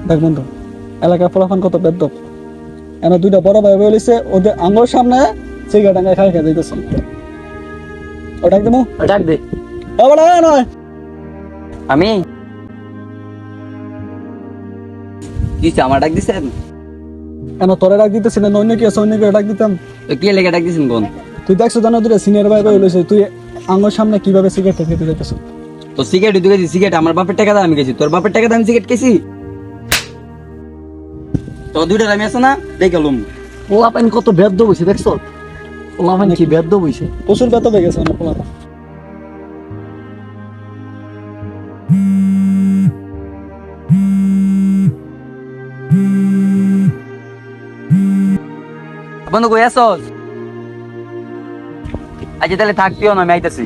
দেখ বন্ধু, এলাকার ফলাফল কত বেদ্যপ। এনে দুইটা বড় ভাই বলেছে ওদের আঙ্গুর সামনে সিগারেট টাঙ্গায় খাই খাই যাইতেছে। ওটা একদম ডাক দে। নয়। আমি কি আমার ডাক দিছেন? এনে তোরে ডাক দিতেছি না, অন্য কি আছে অন্য কেউ ডাক দিতাম। তো কি লেগে ডাক দিছেন কোন? তুই দেখছো জানো দুটো সিনিয়র ভাই বলেছে তুই আঙ্গুর সামনে কিভাবে সিগারেট খেতে যাইতেছ। তো সিগারেট তুই গেছি, সিগারেট আমার বাপের টাকা দিয়ে আমি গেছি, তোর বাপের টাকা দিয়ে আমি সিগারেট খেয়েছি? তো দুইটা আমি আছে না দেখালুম। পোলাপাইন কত বেদ্য বইছে দেখছো? পোলাপাইন কি বেদ্য বইছে। প্রচুর ব্যথা হয়ে গেছে অনেক পোলাপা। বন্ধু কই আছস? আচ্ছা তাহলে থাকতিও না, আমি আইতাছি।